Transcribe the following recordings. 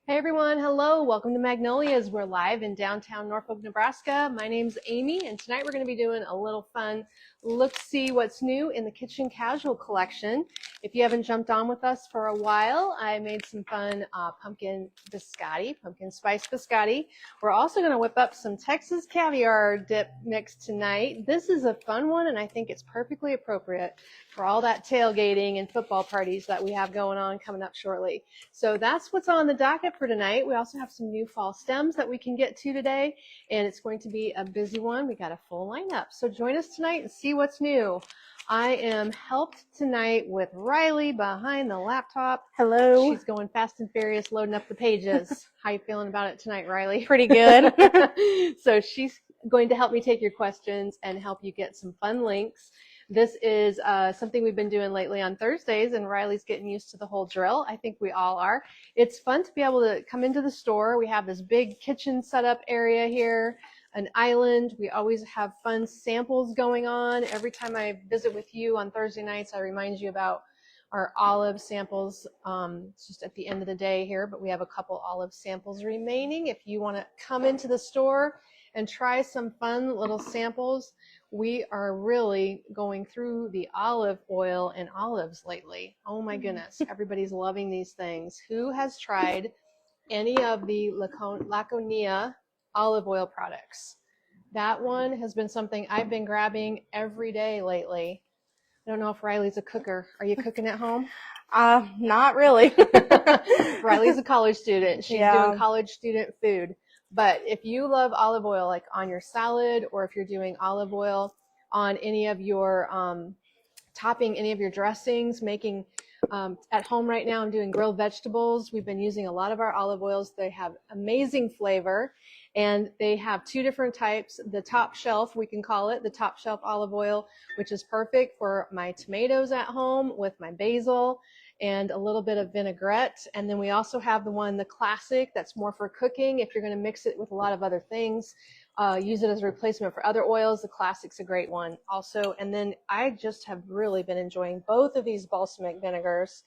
Hey everyone, hello, welcome to Magnolias. We're live in downtown Norfolk, Nebraska. My name's Amy, and tonight we're going to be doing a little fun look-see what's new in the Kitchen Casual collection. If you haven't jumped on with us for a while, I made some fun pumpkin biscotti, pumpkin spice biscotti. We're also going to whip up some Texas caviar dip mix tonight. This is a fun one, and I think it's perfectly appropriate for all that tailgating and football parties that we have going on coming up shortly. So that's what's on the docket for tonight. We also have some new fall stems that we can get to today, and it's going to be a busy one. We got a full lineup. So join us tonight and see what's new. I am helped tonight with Rylee behind the laptop. Hello. She's going fast and furious loading up the pages. How you feeling about it tonight, Rylee? Pretty good. So she's going to help me take your questions and help you get some fun links. This is something we've been doing lately on Thursdays, and Riley's getting used to the whole drill. I think we all are. It's fun to be able to come into the store. We have this big kitchen setup area here, an island. We always have fun samples going on. Every time I visit with you on Thursday nights, I remind you about our olive samples. It's just at the end of the day here, but we have a couple olive samples remaining. If you want to come into the store and try some fun little samples, we are really going through the olive oil and olives lately. Oh my goodness, everybody's loving these things. Who has tried any of the Laconia olive oil products? That one has been something I've been grabbing every day lately. I don't know if Riley's a cooker. Are you cooking at home? Not really. Riley's a college student. She's doing college student food. But if you love olive oil, like on your salad, or if you're doing olive oil on any of your topping any of your dressings, making at home right now, I'm doing grilled vegetables. We've been using a lot of our olive oils. They have amazing flavor, and they have two different types. The top shelf, we can call it the top shelf olive oil, which is perfect for my tomatoes at home with my basil and a little bit of vinaigrette. And then we also have the one, the classic, that's more for cooking. If you're going to mix it with a lot of other things, use it as a replacement for other oils. The classic's a great one also. And then I just have really been enjoying both of these balsamic vinegars.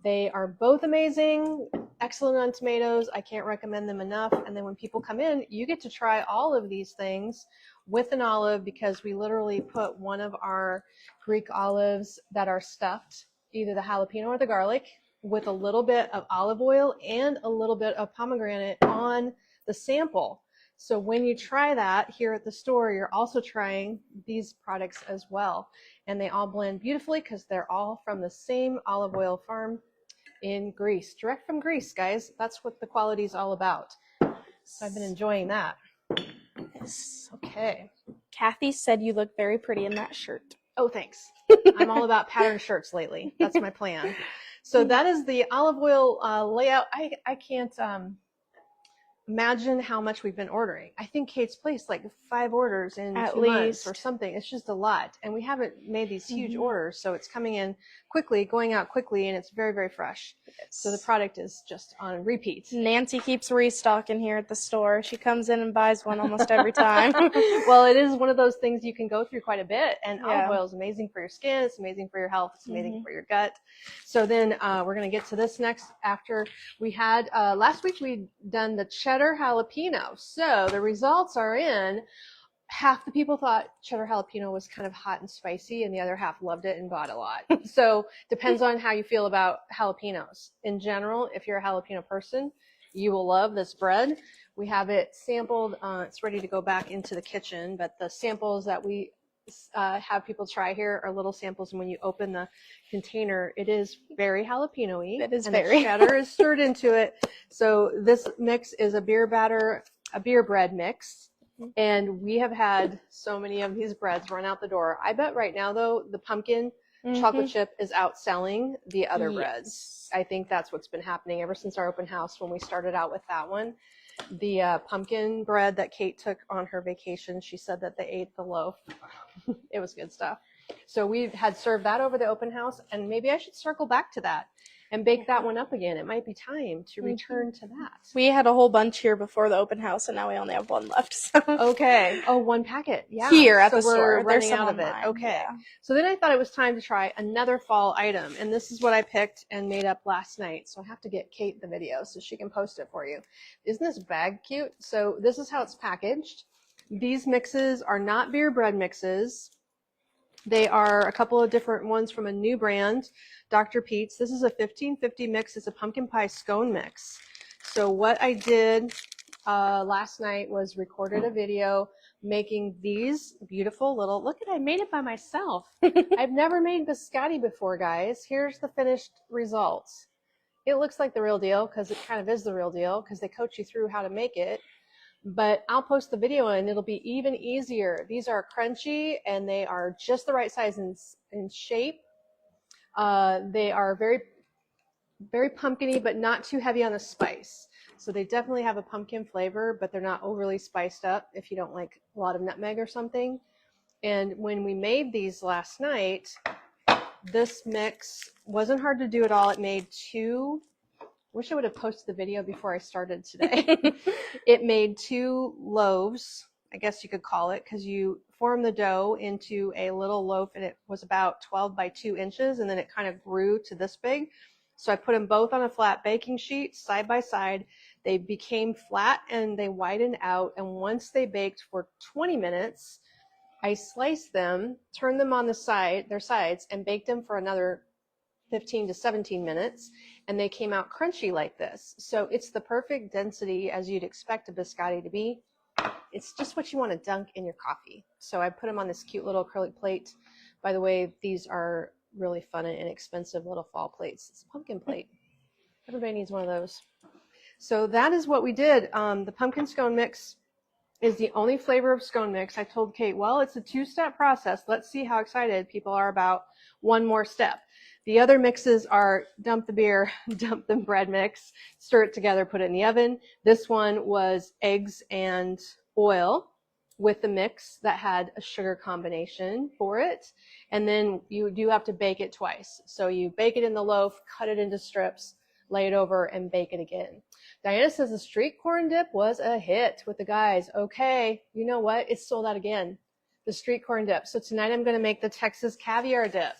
They are both amazing, excellent on tomatoes. I can't recommend them enough. And then when people come in, you get to try all of these things with an olive, because we literally put one of our Greek olives that are stuffed, either the jalapeno or the garlic, with a little bit of olive oil and a little bit of pomegranate on the sample. So when you try that here at the store, you're also trying these products as well. And they all blend beautifully because they're all from the same olive oil farm in Greece, direct from Greece, guys. That's what the quality is all about. So I've been enjoying that. Yes. Okay. Kathy said you look very pretty in that shirt. Oh, thanks. I'm all about pattern shirts lately. That's my plan. So that is the olive oil layout. I can't imagine how much we've been ordering. I think Kate's placed like 5 orders in At 2 months or something. It's just a lot. And we haven't made these huge orders, so it's coming in quickly, going out quickly, and it's very, very fresh. Yes. So the product is just on repeat. Nancy keeps restocking here at the store. She comes in and buys one almost every time. Well, it is one of those things you can go through quite a bit, and olive oil is amazing for your skin. It's amazing for your health. It's amazing for your gut. So then we're going to get to this next after we had, last week we'd done the cheddar jalapeno. So the results are in. Half the people thought cheddar jalapeno was kind of hot and spicy, and the other half loved it and bought a lot. So depends on how you feel about jalapenos. In general, if you're a jalapeno person, you will love this bread. We have it sampled. It's ready to go back into the kitchen, but the samples that we have people try here are little samples, and when you open the container, it is very jalapeno-y. It is and very. The cheddar is stirred into it. So this mix is a beer bread mix. And we have had so many of these breads run out the door. I bet right now, though, the pumpkin chocolate chip is outselling the other breads. I think that's what's been happening ever since our open house when we started out with that one. The pumpkin bread that Kate took on her vacation, she said that they ate the loaf. It was good stuff. So we had served that over the open house, and maybe I should circle back to that and bake that one up again. It might be time to return to that. We had a whole bunch here before the open house, and now we only have one left. So. Okay. Oh, one packet. Yeah. Here at so the store. We're running There's some out of it. online. Okay. Yeah. So then I thought it was time to try another fall item. And this is what I picked and made up last night. So I have to get Kate the video so she can post it for you. Isn't this bag cute? So this is how it's packaged. These mixes are not beer bread mixes. They are a couple of different ones from a new brand, Dr. Pete's. This is a 1550 mix. It's a pumpkin pie scone mix. So what I did last night was recorded a video making these beautiful little, look at, I made it by myself. I've never made biscotti before, guys. Here's the finished results. It looks like the real deal because it kind of is the real deal because they coach you through how to make it. But I'll post the video and it'll be even easier. These are crunchy and they are just the right size and shape. They are very, very pumpkin-y, but not too heavy on the spice. So they definitely have a pumpkin flavor, but they're not overly spiced up if you don't like a lot of nutmeg or something. And when we made these last night, this mix wasn't hard to do at all. It made two. Wish I would have posted the video before I started today. It made 2 loaves, I guess you could call it, because you form the dough into a little loaf and it was about 12 by 2 inches and then it kind of grew to this big. So I put them both on a flat baking sheet side by side. They became flat and they widened out. And once they baked for 20 minutes, I sliced them, turned them on their sides and baked them for another 15 to 17 minutes, and they came out crunchy like this. So it's the perfect density as you'd expect a biscotti to be. It's just what you want to dunk in your coffee. So I put them on this cute little acrylic plate. By the way, these are really fun and inexpensive little fall plates. It's a pumpkin plate. Everybody needs one of those. So that is what we did. The pumpkin scone mix is the only flavor of scone mix. I told Kate, well, it's a 2-step process. Let's see how excited people are about one more step. The other mixes are dump the beer, dump the bread mix, stir it together, put it in the oven. This one was eggs and oil with the mix that had a sugar combination for it. And then you do have to bake it twice. So you bake it in the loaf, cut it into strips, lay it over, and bake it again. Diana says the street corn dip was a hit with the guys. Okay, you know what? It's sold out again, the street corn dip. So tonight I'm going to make the Texas caviar dip.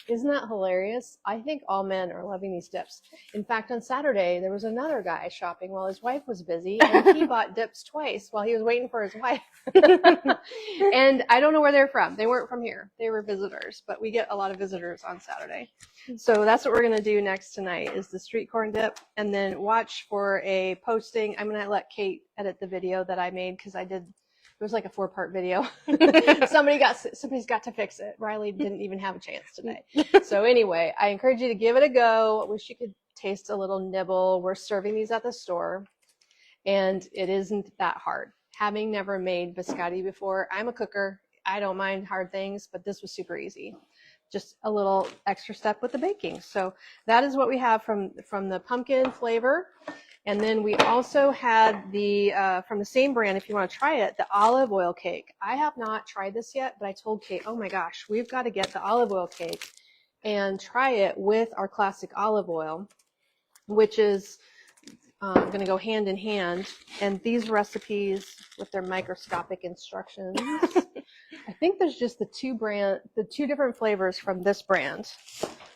Isn't that hilarious? I think all men are loving these dips. In fact, on Saturday, there was another guy shopping while his wife was busy, and he bought dips twice while he was waiting for his wife. And I don't know where they're from. They weren't from here. They were visitors, but we get a lot of visitors on Saturday. So that's what we're going to do next tonight is the street corn dip, and then watch for a posting. I'm going to let Kate edit the video that I made because it was like a 4-part video. Somebody's got to fix it. Rylee didn't even have a chance today. So anyway, I encourage you to give it a go. I wish you could taste a little nibble. We're serving these at the store, and it isn't that hard. Having never made biscotti before, I'm a cooker. I don't mind hard things, but this was super easy. Just a little extra step with the baking. So that is what we have from the pumpkin flavor. And then we also had from the same brand, if you want to try it, the olive oil cake. I have not tried this yet, but I told Kate, oh my gosh, we've got to get the olive oil cake and try it with our classic olive oil, which is going to go hand in hand. And these recipes with their microscopic instructions, I think there's just the 2 different flavors from this brand,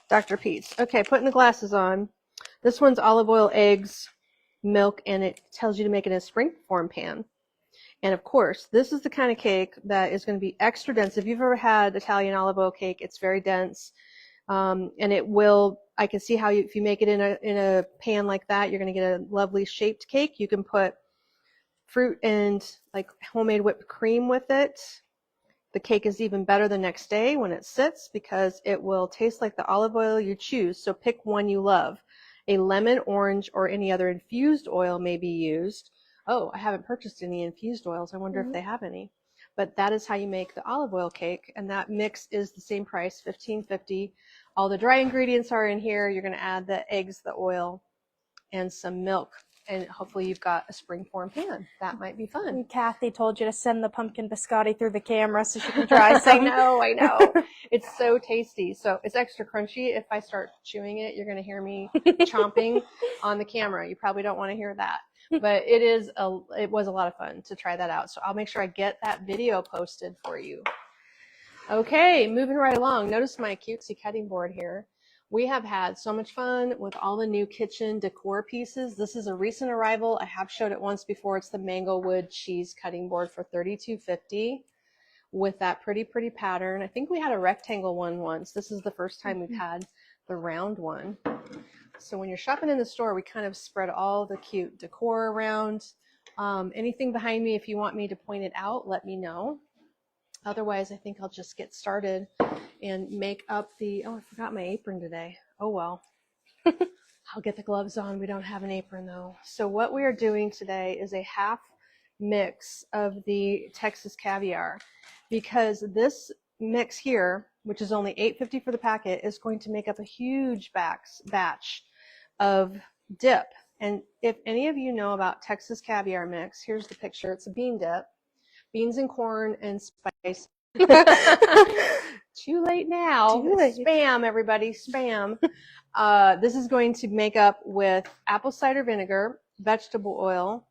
Dr. Pete's. Okay, putting the glasses on. This one's olive oil, eggs, milk, and it tells you to make it in a springform pan. And of course, this is the kind of cake that is going to be extra dense. If you've ever had Italian olive oil cake, it's very dense. And it will, I can see how if you make it in a pan like that, you're going to get a lovely shaped cake. You can put fruit and like homemade whipped cream with it. The cake is even better the next day when it sits because it will taste like the olive oil you choose. So pick one you love. A lemon, orange, or any other infused oil may be used. Oh, I haven't purchased any infused oils. I wonder if they have any. But that is how you make the olive oil cake. And that mix is the same price, $15.50. All the dry ingredients are in here. You're going to add the eggs, the oil, and some milk. And hopefully you've got a springform pan. That might be fun. And Kathy told you to send the pumpkin biscotti through the camera so she can try some. I know. It's so tasty. So it's extra crunchy. If I start chewing it, you're going to hear me chomping on the camera. You probably don't want to hear that. But it was a lot of fun to try that out. So I'll make sure I get that video posted for you. Okay, moving right along. Notice my cutesy cutting board here. We have had so much fun with all the new kitchen decor pieces. This is a recent arrival. I have showed it once before. It's the mango wood cheese cutting board for $32.50 with that pretty pattern. I think we had a rectangle one once. This is the first time we've had the round one. So when you're shopping in the store, we kind of spread all the cute decor around. Anything behind me, if you want me to point it out, let me know. Otherwise, I think I'll just get started and make up I forgot my apron today. Oh, well. I'll get the gloves on. We don't have an apron, though. So what we are doing today is a half mix of the Texas caviar, because this mix here, which is only $8.50 for the packet, is going to make up a huge batch of dip. And if any of you know about Texas caviar mix, here's the picture. It's a bean dip. Beans and corn and spice. Too late now. Too late. Spam, everybody, spam. This is going to make up with apple cider vinegar, vegetable oil,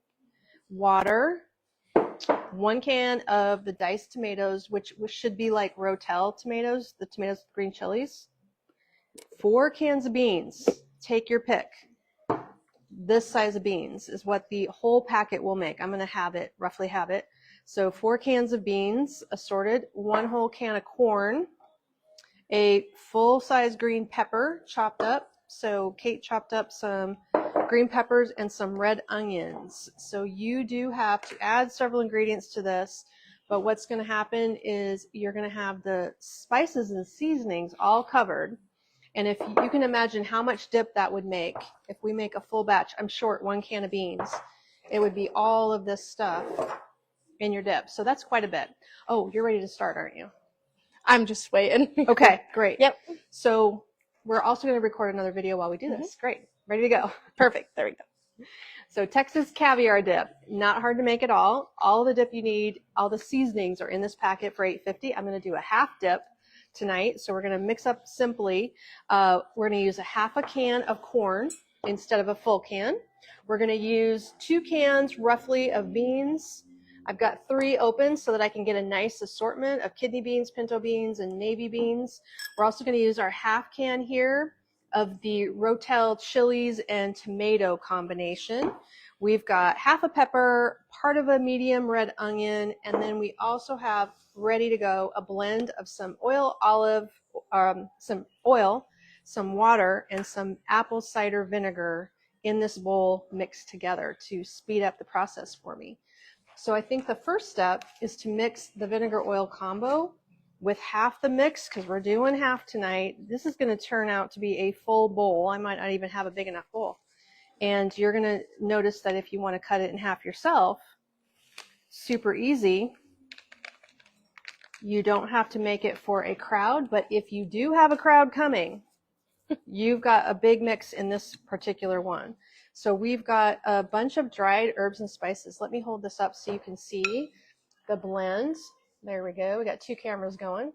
water, 1 can of the diced tomatoes, which should be like Rotel tomatoes, the tomatoes with green chilies, 4 cans of beans. Take your pick. This size of beans is what the whole packet will make. I'm going to roughly have it. So 4 cans of beans assorted, 1 whole can of corn, a full-size green pepper chopped up. So Kate chopped up some green peppers and some red onions. So you do have to add several ingredients to this, but what's going to happen is you're going to have the spices and seasonings all covered. And if you can imagine how much dip that would make, if we make a full batch, I'm short 1 can of beans, it would be all of this stuff in your dip. So that's quite a bit. Oh, you're ready to start, aren't you? I'm just waiting. Okay, great. Yep. So we're also going to record another video while we do this. Great. Ready to go. Perfect. There we go. So Texas caviar dip, not hard to make at all. All the dip you need, all the seasonings are in this packet for $8.50. I'm going to do a half dip tonight. So we're going to mix up simply. We're going to use a half a can of corn instead of a full can. We're going to use 2 cans roughly of beans. I've got 3 open so that I can get a nice assortment of kidney beans, pinto beans, and navy beans. We're also going to use our half can here of the Rotel chilies and tomato combination. We've got half a pepper, part of a medium red onion, and then we also have ready to go a blend of some some oil, some water, and some apple cider vinegar in this bowl mixed together to speed up the process for me. So I think the first step is to mix the vinegar oil combo with half the mix, because we're doing half tonight. This is going to turn out to be a full bowl. I might not even have a big enough bowl. And you're going to notice that if you want to cut it in half yourself, super easy. You don't have to make it for a crowd, but if you do have a crowd coming, you've got a big mix in this particular one. So we've got a bunch of dried herbs and spices. Let me hold this up so you can see the blend. There we go. We got 2 cameras going.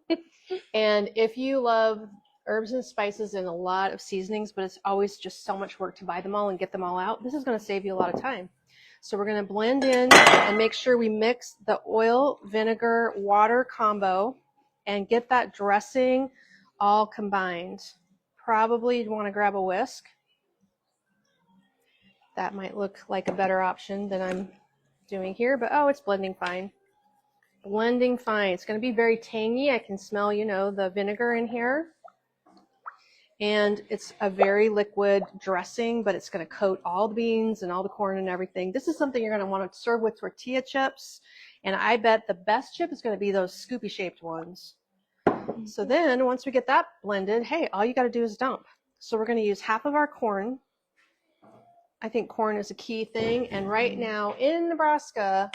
And if you love herbs and spices and a lot of seasonings, but it's always just so much work to buy them all and get them all out, this is going to save you a lot of time. So we're going to blend in and make sure we mix the oil, vinegar, water combo and get that dressing all combined. Probably you'd want to grab a whisk. That might look like a better option than I'm doing here, but oh, it's blending fine. Blending fine. It's going to be very tangy. I can smell, the vinegar in here. And it's a very liquid dressing, but it's going to coat all the beans and all the corn and everything. This is something you're going to want to serve with tortilla chips. And I bet the best chip is going to be those scoopy shaped ones. So then once we get that blended, hey, all you got to do is dump. So we're going to use half of our corn. I think corn is a key thing. And right now in Nebraska,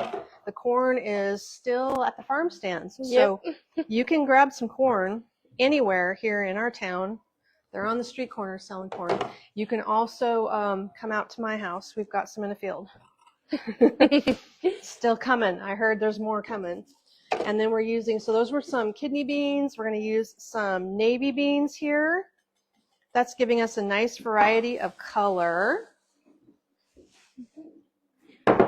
the corn is still at the farm stands. So you can grab some corn anywhere here in our town. They're on the street corner selling corn. You can also come out to my house. We've got some in the field. Still coming. I heard there's more coming. And then we're using, so those were some kidney beans. We're going to use some navy beans here. That's giving us a nice variety of color.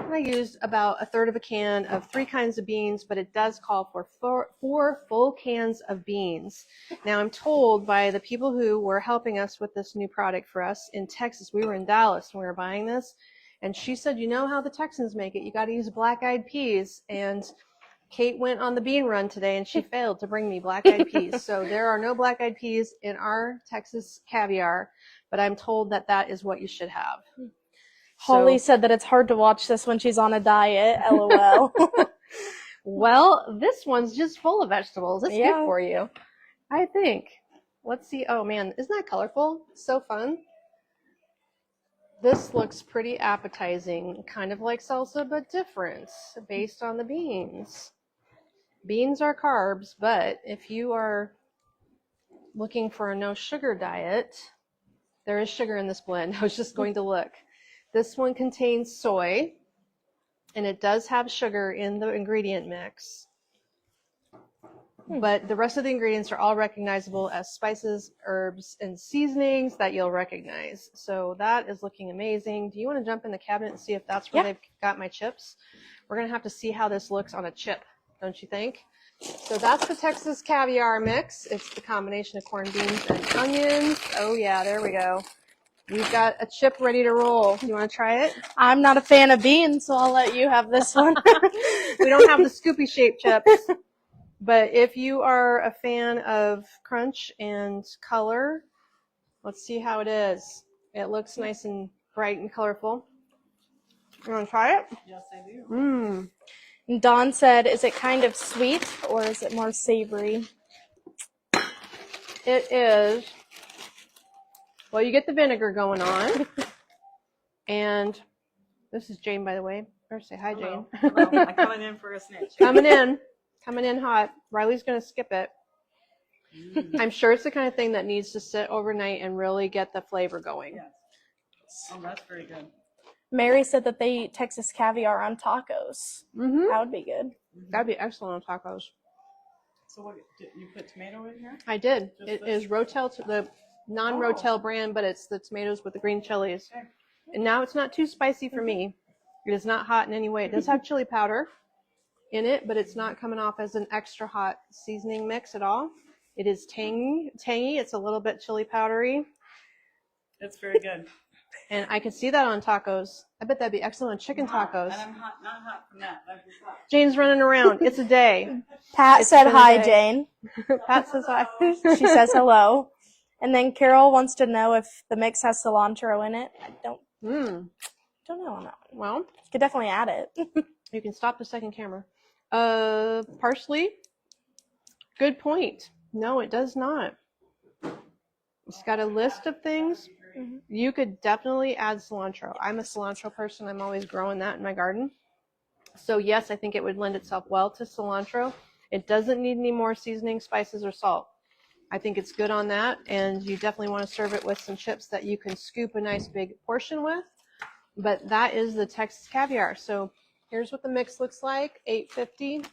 I used about 1/3 of a can of 3 kinds of beans, but it does call for 4 full cans of beans. Now I'm told by the people who were helping us with this new product for us in Texas, we were in Dallas when we were buying this, and she said, you know how the Texans make it, you got to use black-eyed peas. And Kate went on the bean run today and she failed to bring me black-eyed peas. So there are no black-eyed peas in our Texas caviar, but I'm told that that is what you should have. Holly said that it's hard to watch this when she's on a diet. LOL. Well, this one's just full of vegetables. It's good for you, I think. Let's see. Oh man, isn't that colorful? So fun. This looks pretty appetizing, kind of like salsa, but different based on the beans. Beans are carbs, but if you are looking for a no sugar diet, there is sugar in this blend. I was just going to look. This one contains soy, and it does have sugar in the ingredient mix. But the rest of the ingredients are all recognizable as spices, herbs, and seasonings that you'll recognize. So that is looking amazing. Do you want to jump in the cabinet and see if that's where they've got my chips? We're going to have to see how this looks on a chip, don't you think? So that's the Texas caviar mix. It's the combination of corned beans and onions. Oh yeah, there we go. We've got a chip ready to roll. You want to try it? I'm not a fan of beans, so I'll let you have this one. We don't have the Scoopy shaped chips. But if you are a fan of crunch and color, let's see how it is. It looks nice and bright and colorful. You want to try it? Yes, I do. Dawn said, is it kind of sweet or is it more savory? It is. Well, you get the vinegar going on. And this is Jane, by the way. Or say hi, Hello. Jane. Hello. I'm coming in for a snitch. Coming in hot. Riley's going to skip it. I'm sure it's the kind of thing that needs to sit overnight and really get the flavor going. Yes. Oh, that's very good. Mary said that they eat Texas caviar on tacos. That would be good. That'd be excellent on tacos. So what, did you put tomato in here? I did. Just It this? is Rotel, the non-Rotel brand, but it's the tomatoes with the green chilies. Okay. And now it's not too spicy for me. It is not hot in any way. It does have chili powder in it, but it's not coming off as an extra hot seasoning mix at all. It is tangy. It's a little bit chili powdery. It's very good. And I can see that on tacos. I bet that'd be excellent on chicken tacos. And I'm hot, not hot from that. That'd be hot. Jane's running around. It's a day. Pat said been a hi, day. Jane. Pat says hi. She says hello. And then Carol wants to know if the mix has cilantro in it. I don't know on that one. Well, Could definitely add it. you can stop the second camera. Parsley. Good point. No, it does not. It's got a list of things. You could definitely add cilantro. I'm a cilantro person. I'm always growing that in my garden. So yes, I think it would lend itself well to cilantro. It doesn't need any more seasoning, spices, or salt. I think it's good on that, and you definitely want to serve it with some chips that you can scoop a nice big portion with. But that is the Texas caviar. So here's what the mix looks like, $8.50.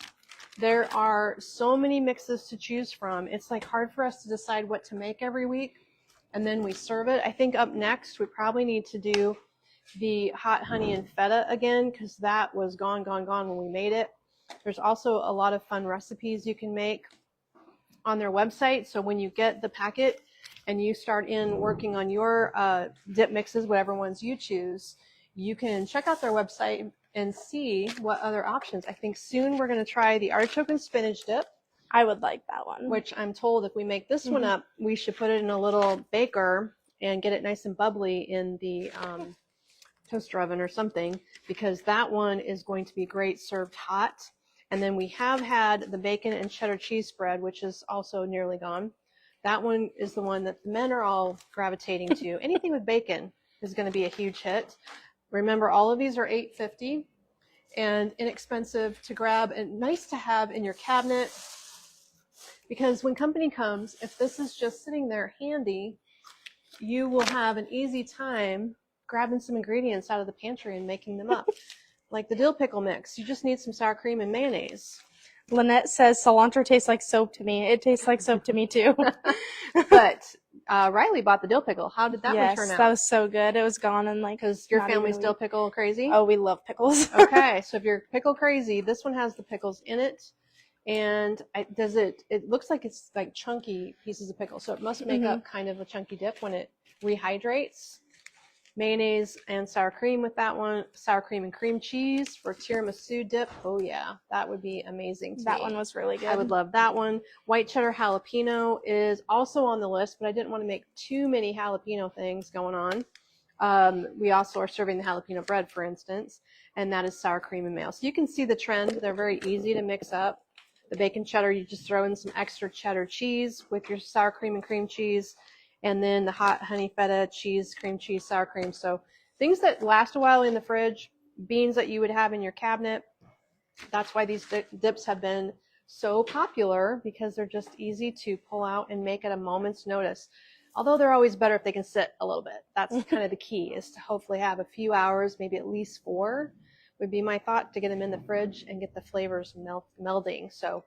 There are so many mixes to choose from. It's like hard for us to decide what to make every week, and then we serve it. I think up next we probably need to do the hot honey and feta again, because that was gone when we made it. There's also a lot of fun recipes you can make on their website. So when you get the packet and you start in working on your dip mixes, whatever ones you choose, you can check out their website and see what other options. I think soon we're going to try the artichoke and spinach dip, I would like that one. which I'm told if we make this one up, we should put it in a little baker and get it nice and bubbly in the toaster oven or something, because that one is going to be great served hot. And then we have had the bacon and cheddar cheese spread, which is also nearly gone. That one is the one that the men are all gravitating to. Anything with bacon is going to be a huge hit. Remember, all of these are $8.50 and inexpensive to grab and nice to have in your cabinet, because when company comes, if this is just sitting there handy, you will have an easy time grabbing some ingredients out of the pantry and making them up. Like the dill pickle mix. You just need some sour cream and mayonnaise. Lynette says cilantro tastes like soap to me. It tastes like soap to me too. But Rylee bought the dill pickle. How did that one turn out? Yes, that was so good. It was gone in like Because your not even family's a dill week. pickle crazy? Oh, we love pickles. Okay, so if you're pickle crazy, this one has the pickles in it. And it looks like it's like chunky pieces of pickle. So it must make up kind of a chunky dip when it rehydrates. Mayonnaise and sour cream with that one. Sour cream and cream cheese for tiramisu dip. Oh yeah, that would be amazing to me. That one was really good. I would love that one. White cheddar jalapeno is also on the list, but I didn't want to make too many jalapeno things going on. We also are serving the jalapeno bread, for instance, and that is sour cream and mayo. So you can see the trend. They're very easy to mix up. The bacon cheddar, you just throw in some extra cheddar cheese with your sour cream and cream cheese, and then the hot honey feta cheese, cream cheese, sour cream. So things that last a while in the fridge, beans that you would have in your cabinet. That's why these dips have been so popular, because they're just easy to pull out and make at a moment's notice. Although they're always better if they can sit a little bit. That's kind of the key, is to hopefully have a few hours, maybe at least 4 would be my thought, to get them in the fridge and get the flavors melding. So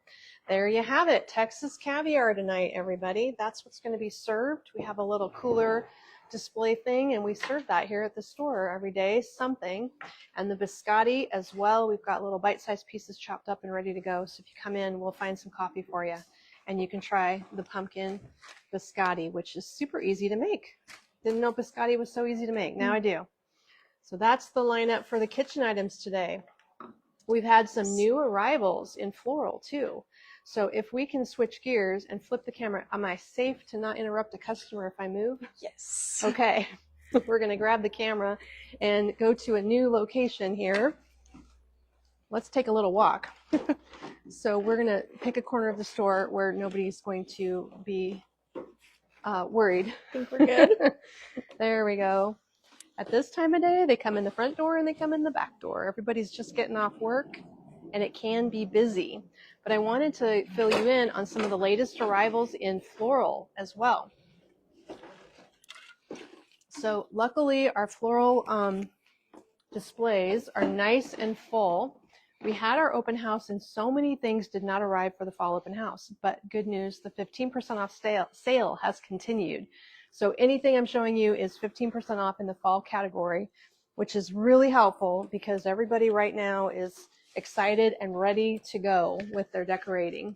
there you have it. Texas caviar tonight, everybody. That's what's going to be served. We have a little cooler display thing, and we serve that here at the store every day, something. And the biscotti as well. We've got little bite-sized pieces chopped up and ready to go. So if you come in, we'll find some coffee for you, and you can try the pumpkin biscotti, which is super easy to make. Didn't know biscotti was so easy to make. Now I do. So that's the lineup for the kitchen items today. We've had some new arrivals in floral too. So if we can switch gears and flip the camera, am I safe to not interrupt a customer if I move? Yes. Okay. We're going to grab the camera and go to a new location here. Let's take a little walk. So we're going to pick a corner of the store where nobody's going to be worried. I think we're good. There we go. At this time of day, they come in the front door and they come in the back door. Everybody's just getting off work, and it can be busy. But I wanted to fill you in on some of the latest arrivals in floral as well. So luckily, our floral displays are nice and full. We had our open house, and so many things did not arrive for the fall open house. But good news, the 15% off sale has continued. So anything I'm showing you is 15% off in the fall category, which is really helpful because everybody right now is excited and ready to go with their decorating.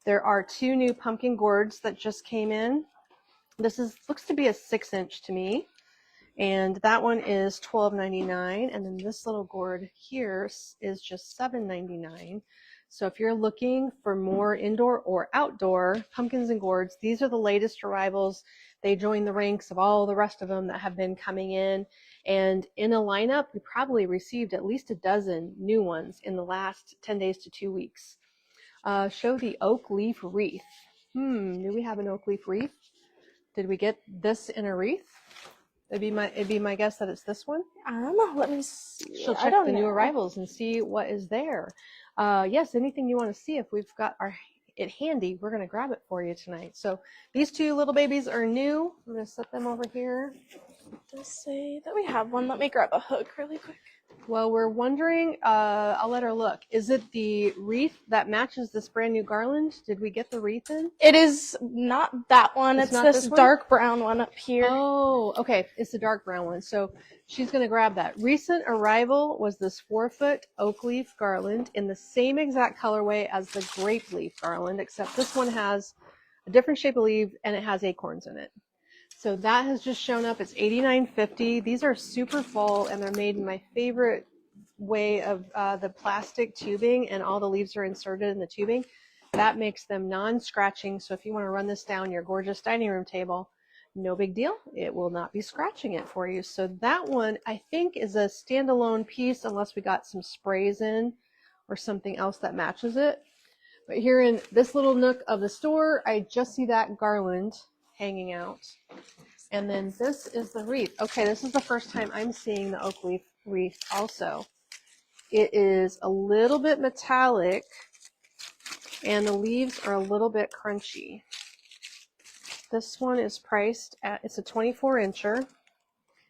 There are 2 new pumpkin gourds that just came in. This looks to be a 6-inch to me, and that one is $12.99, and then this little gourd here is just $7.99. So if you're looking for more indoor or outdoor pumpkins and gourds, these are the latest arrivals. They join the ranks of all the rest of them that have been coming in. And in a lineup, we probably received at least a dozen new ones in the last 10 days to 2 weeks. Show the oak leaf wreath. Do we have an oak leaf wreath? Did we get this in a wreath? It'd be my guess that it's this one. I don't know. Let me see. She'll check the new arrivals and see what is there. Yes, anything you want to see, if we've got it handy, we're going to grab it for you tonight. So these 2 little babies are new. I'm going to set them over here. Does say that we have one. Let me grab a hook really quick. Well, we're wondering, I'll let her look. Is it the wreath that matches this brand new garland? Did we get the wreath in? It is not that one. It's this dark brown one up here. Oh, okay. It's the dark brown one. So she's going to grab that. Recent arrival was this 4-foot oak leaf garland in the same exact colorway as the grape leaf garland, except this one has a different shape of leaf and it has acorns in it. So that has just shown up. It's $89.50. These are super full, and they're made in my favorite way of the plastic tubing, and all the leaves are inserted in the tubing. That makes them non-scratching. So if you want to run this down your gorgeous dining room table, no big deal. It will not be scratching it for you. So that one, I think, is a standalone piece unless we got some sprays in or something else that matches it. But here in this little nook of the store, I just see that garland hanging out. And then this is the wreath. Okay, this is the first time I'm seeing the oak leaf wreath also. It is a little bit metallic, and the leaves are a little bit crunchy. This one is priced at, it's a 24-incher.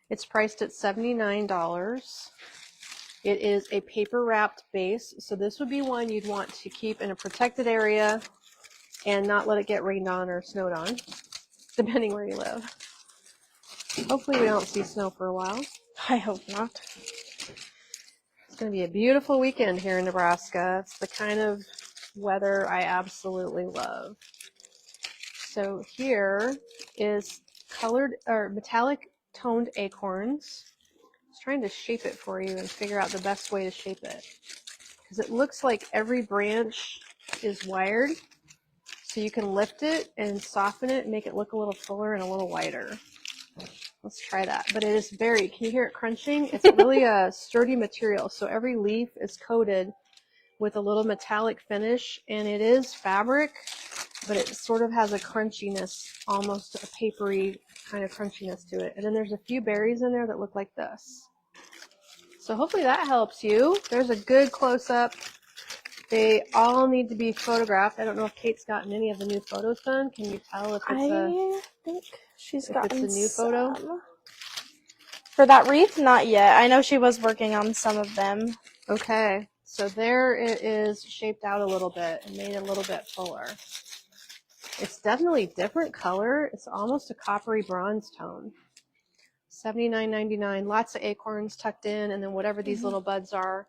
It's priced at $79. It is a paper wrapped base. So this would be one you'd want to keep in a protected area and not let it get rained on or snowed on, depending where you live. Hopefully we don't see snow for a while. I hope not. It's going to be a beautiful weekend here in Nebraska. It's the kind of weather I absolutely love. So here is colored or metallic toned acorns. I was trying to shape it for you and figure out the best way to shape it, because it looks like every branch is wired, so you can lift it and soften it and make it look a little fuller and a little wider. Let's try that. But it is very, can you hear it crunching? It's really a sturdy material, so every leaf is coated with a little metallic finish, and it is fabric, but it sort of has a crunchiness, almost a papery kind of crunchiness to it. And then there's a few berries in there that look like this. So hopefully that helps you. There's a good close-up. They all need to be photographed. I don't know if Kate's gotten any of the new photos done. Can you tell if it's I think she's gotten a new photo? some. For that wreath, not yet. I know she was working on some of them. Okay. So there it is, shaped out a little bit and made a little bit fuller. It's definitely different color. It's almost a coppery bronze tone. $79.99. Lots of acorns tucked in, and then whatever these little buds are,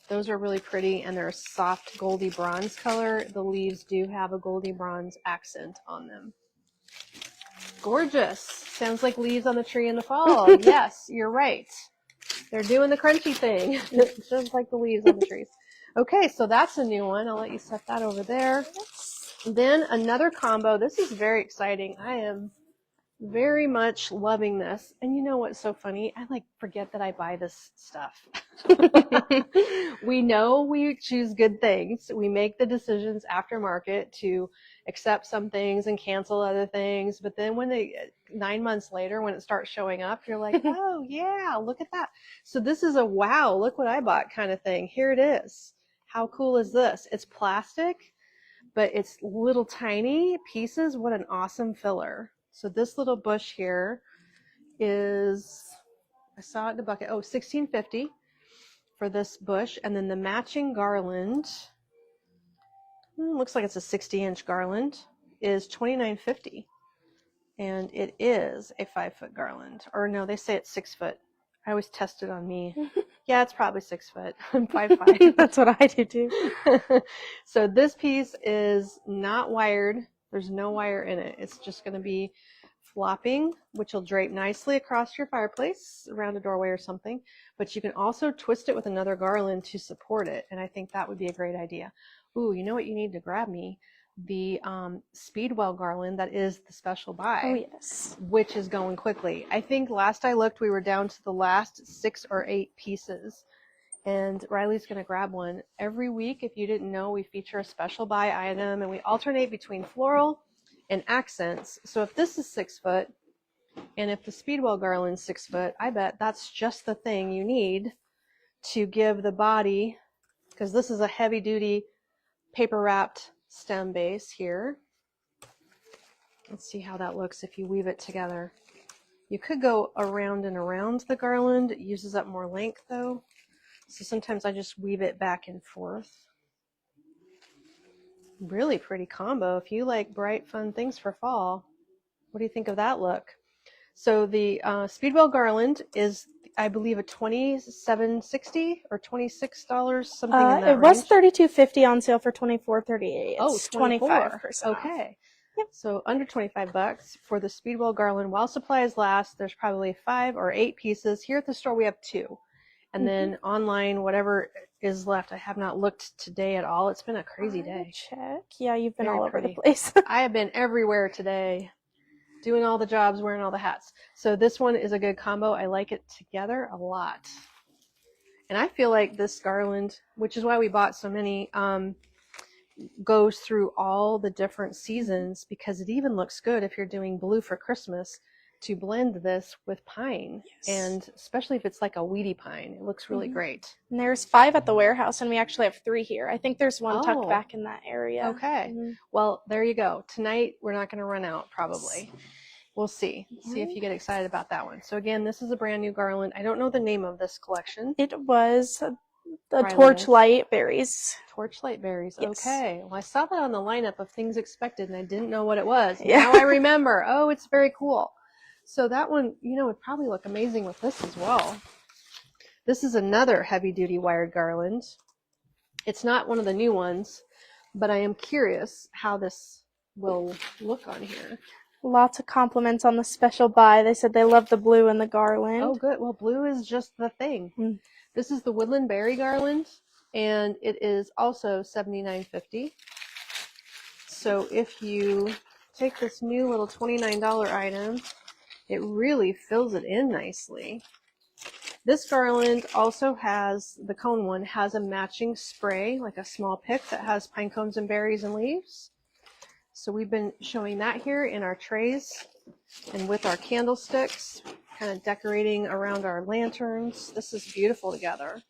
those are really pretty, and they're a soft goldy bronze color. The leaves do have a goldy bronze accent on them. Gorgeous. Sounds like leaves on the tree in the fall. Yes, you're right. They're doing the crunchy thing, just like the leaves on the trees. Okay, so that's a new one. I'll let you set that over there. Then another combo. This is very exciting. I am very much loving this. And you know what's so funny? I forget that I buy this stuff. We know we choose good things. We make the decisions after market to accept some things and cancel other things. But then when 9 months later, when it starts showing up, you're like, oh yeah, look at that. So this is a wow, look what I bought kind of thing. Here it is. How cool is this? It's plastic, but it's little tiny pieces. What an awesome filler. So this little bush here is, I saw it in the bucket, $16.50 for this bush. And then the matching garland, looks like it's a 60-inch garland, is $29.50. And it is a 5-foot garland. Or no, they say it's 6 foot. I always test it on me. Yeah, it's probably 6 foot. I'm 5'5". That's what I do too. So this piece is not wired. There's no wire in it. It's just going to be flopping, which will drape nicely across your fireplace around a doorway or something. But you can also twist it with another garland to support it. And I think that would be a great idea. Ooh, you know what you need to grab me? The Speedwell garland that is the special buy. Oh, yes. Which is going quickly. I think last I looked, we were down to the last 6 or 8 pieces. And Riley's going to grab one. Every week, if you didn't know, we feature a special buy item, and we alternate between floral and accents. So if this is 6 foot, and if the Speedwell garland's 6 foot, I bet that's just the thing you need to give the body, because this is a heavy duty paper wrapped stem base here. Let's see how that looks if you weave it together. You could go around and around the garland. It uses up more length though. So sometimes I just weave it back and forth. Really pretty combo. If you like bright, fun things for fall, what do you think of that look? So the Speedwell garland is, I believe, a $27.60 or $26, something in that It was range. $32.50 on sale for $24.38. Oh, 25%. Okay. Yep. So under $25 for the Speedwell garland. While supplies last, there's probably 5 or 8 pieces. Here at the store, we have 2. And then online, whatever is left. I have not looked today at all. It's been a crazy day. Check. Yeah, you've been Very all over pretty. the place. I have been everywhere today, doing all the jobs, wearing all the hats. So this one is a good combo. I like it together a lot. And I feel like this garland, which is why we bought so many, goes through all the different seasons, because it even looks good if you're doing blue for Christmas. to blend this with pine. Yes. And especially if it's like a weedy pine, it looks really great. And there's 5 at the warehouse, and we actually have 3 here. I think there's one tucked Oh. back in that area. Okay. Well, there you go. Tonight, we're not going to run out, probably. We'll see. See if you get excited about that one. So again, this is a brand new garland. I don't know the name of this collection. It was the Rylee torchlight berries. Torchlight berries. Yes. Okay. Well, I saw that on the lineup of things expected, and I didn't know what it was. Yeah. Now I remember. Oh, it's very cool. So that one, would probably look amazing with this as well. This is another heavy-duty wired garland. It's not one of the new ones, but I am curious how this will look on here. Lots of compliments on the special buy. They said they love the blue and the garland. Oh, good. Well, blue is just the thing. This is the woodland berry garland, and it is also $79.50. So if you take this new little $29 item, it really fills it in nicely. This garland also has, the cone one, has a matching spray, like a small pick that has pine cones and berries and leaves. So we've been showing that here in our trays and with our candlesticks, kind of decorating around our lanterns. This is beautiful together.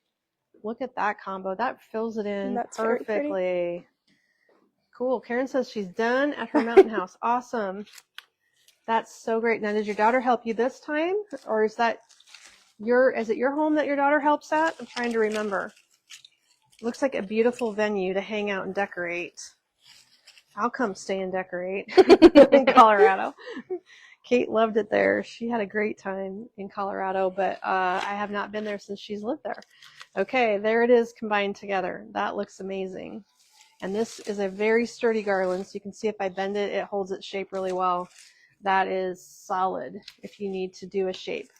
Look at that combo. That fills it in perfectly. Cool. Karen says she's done at her mountain house. Awesome. That's so great. Now, did your daughter help you this time? Or is it your home that your daughter helps at? I'm trying to remember. Looks like a beautiful venue to hang out and decorate. I'll come stay and decorate in Colorado. Kate loved it there. She had a great time in Colorado, but I have not been there since she's lived there. Okay, there it is combined together. That looks amazing. And this is a very sturdy garland, so you can see if I bend it, it holds its shape really well. That is solid if you need to do a shape.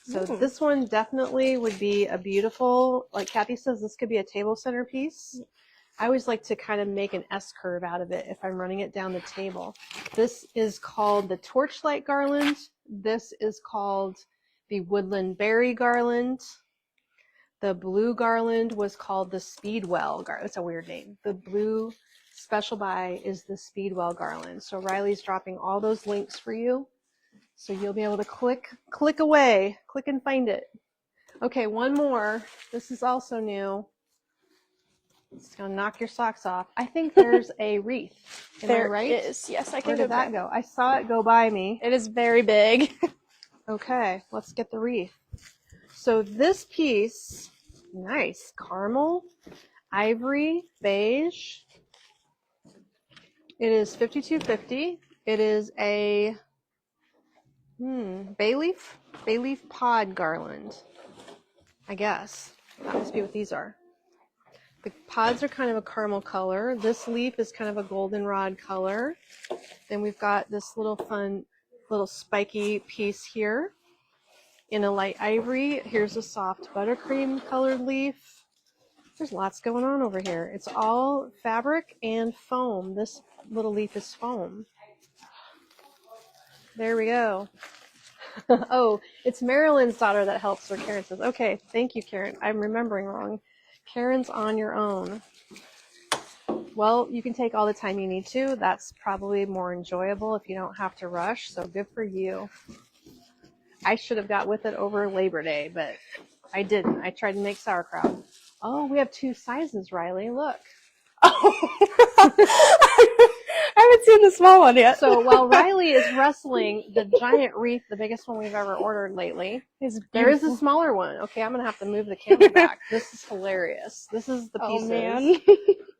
So this one definitely would be a beautiful, like Kathy says, this could be a table centerpiece. I always like to kind of make an S curve out of it if I'm running it down the table. This is called the torchlight garland. This is called the woodland berry garland. The blue garland was called the speedwell garland. It's a weird name. The blue special buy is the speedwell garland. So Riley's dropping all those links for you. So you'll be able to click away, click and find it. Okay, one more. This is also new. It's going to knock your socks off. I think there's a wreath. Am I right? There is. Yes, I can. Where did that go? I saw it go by me. It is very big. Okay, let's get the wreath. So this piece, nice, caramel, ivory, beige. It is $52.50. It is a bay leaf pod garland, I guess. That must be what these are. The pods are kind of a caramel color. This leaf is kind of a goldenrod color. Then we've got this little fun, little spiky piece here in a light ivory. Here's a soft buttercream colored leaf. There's lots going on over here. It's all fabric and foam. This little leaf is foam. There we go. Oh, it's Marilyn's daughter that helps her, Karen says. Okay, thank you, Karen. I'm remembering wrong. Karen's on your own. Well, you can take all the time you need to. That's probably more enjoyable if you don't have to rush, so good for you. I should have got with it over Labor Day, but I didn't. I tried to make sauerkraut. Oh, we have 2 sizes, Rylee. Look. Oh. I haven't seen the small one yet. So while Rylee is wrestling the giant wreath, the biggest one we've ever ordered lately, there is a smaller one. Okay, I'm going to have to move the camera back. This is hilarious. This is the pieces. Oh, man.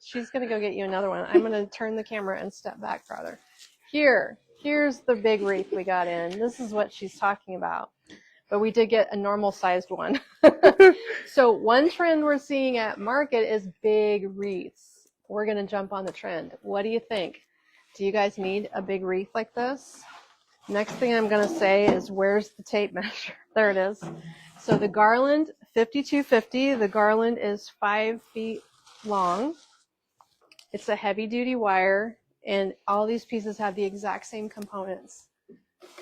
She's going to go get you another one. I'm going to turn the camera and step back farther. Here's the big wreath we got in. This is what she's talking about. But we did get a normal sized one. So one trend we're seeing at market is big wreaths. We're going to jump on the trend. What do you think? Do you guys need a big wreath like this? Next thing I'm going to say is, where's the tape measure? There it is. So the garland, $52.50. The garland is 5 feet long. It's a heavy duty wire, and all these pieces have the exact same components.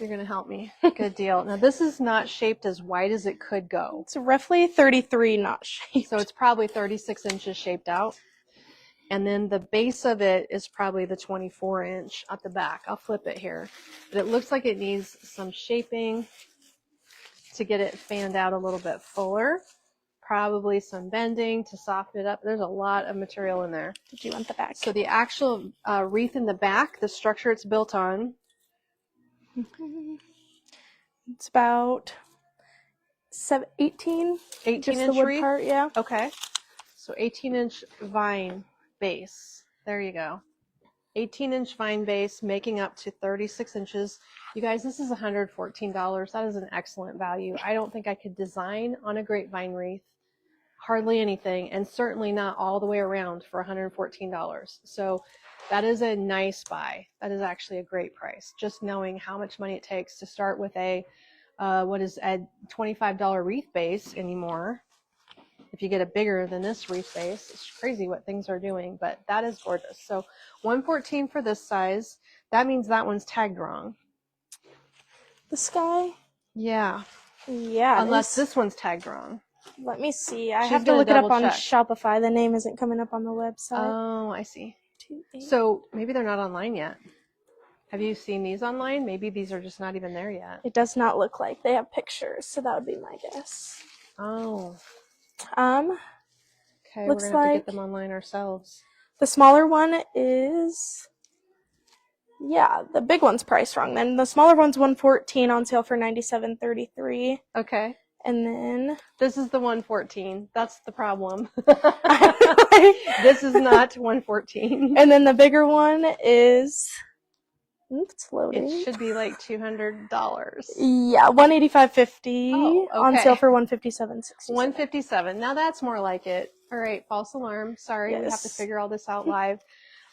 You're going to help me. Good deal. Now this is not shaped as wide as it could go. It's roughly 33 not shaped. So it's probably 36 inches shaped out. And then the base of it is probably the 24-inch at the back. I'll flip it here. But it looks like it needs some shaping to get it fanned out a little bit fuller. Probably some bending to soften it up. There's a lot of material in there. Did you want the back? So the actual wreath in the back, the structure it's built on. It's about 18 just 18-inch the wood wreath? part, yeah. Okay. So 18-inch vine base. There you go. 18-inch vine base making up to 36 inches. You guys, this is $114. That is an excellent value. I don't think I could design on a grapevine wreath hardly anything, and certainly not all the way around for $114. So that is a nice buy. That is actually a great price. Just knowing how much money it takes to start with a what is a $25 wreath base anymore. If you get a bigger than this wreath base, it's crazy what things are doing, but that is gorgeous. So $114 for this size. That means that one's tagged wrong. The sky? Yeah. Yeah. Unless this one's tagged wrong. Let me see. I She's have to gonna look it up on double check. Shopify. The name isn't coming up on the website. Oh, I see. So maybe they're not online yet. Have you seen these online? Maybe these are just not even there yet. It does not look like they have pictures, so that would be my guess. Oh. Okay, Looks we're gonna have to like get them online ourselves. the smaller one is, yeah, the big one's priced wrong. Then the smaller one's $114 on sale for $97.33. Okay. And then This is the 114. That's the problem. This is not 114. and then the bigger one is, it's loading. It should be like $200. Yeah, $185.50 Oh, on okay. sale for $157.67. $157. Now that's more like it. All right, false alarm. Sorry, we have to Yes. figure all this out live.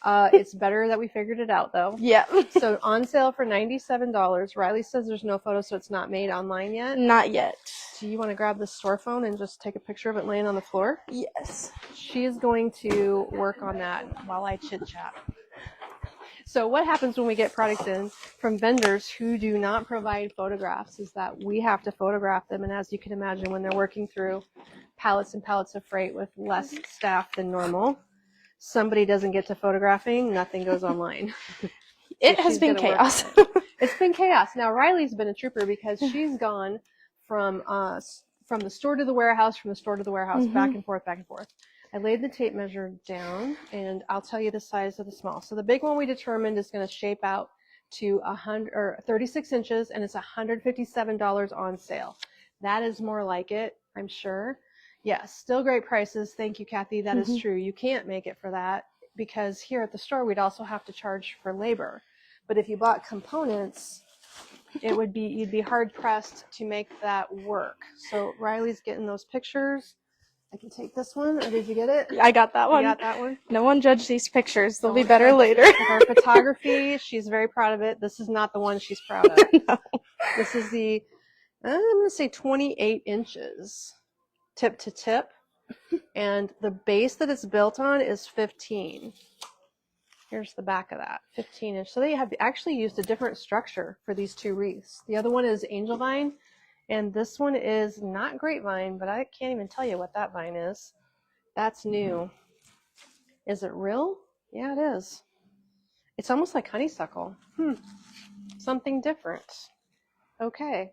It's better that we figured it out though. Yeah. So on sale for $97. Rylee says there's no photo, so it's not made online yet. Not yet. Do you want to grab the store phone and just take a picture of it laying on the floor? Yes. She is going to work on that while I chit chat. So what happens when we get products in from vendors who do not provide photographs is that we have to photograph them. And as you can imagine, when they're working through pallets and pallets of freight with less staff than normal, somebody doesn't get to photographing, nothing goes online. It has been chaos. It's been chaos. Now Riley's been a trooper because she's gone from the store to the warehouse, from the store to the warehouse, back and forth, back and forth. I laid the tape measure down, and I'll tell you the size of the small. So the big one we determined is going to shape out to 36 inches, and it's $157 on sale. That is more like it, I'm sure. Yes, still great prices. Thank you, Kathy. That is true. You can't make it for that because here at the store, we'd also have to charge for labor. But if you bought components, you'd be hard pressed to make that work. So Riley's getting those pictures. I can take this one, or did you get it? I got that one. You got that one? No one judge these pictures. They'll be better later. Her photography, she's very proud of it. This is not the one she's proud of. No. This is the, I'm going to say 28 inches tip to tip. And the base that it's built on is 15. Here's the back of that, 15 inch. So they have actually used a different structure for these two wreaths. The other one is angel vine, and this one is not grapevine, but I can't even tell you what that vine is. That's new. Is it real? Yeah, it is. It's almost like honeysuckle. Something different. Okay.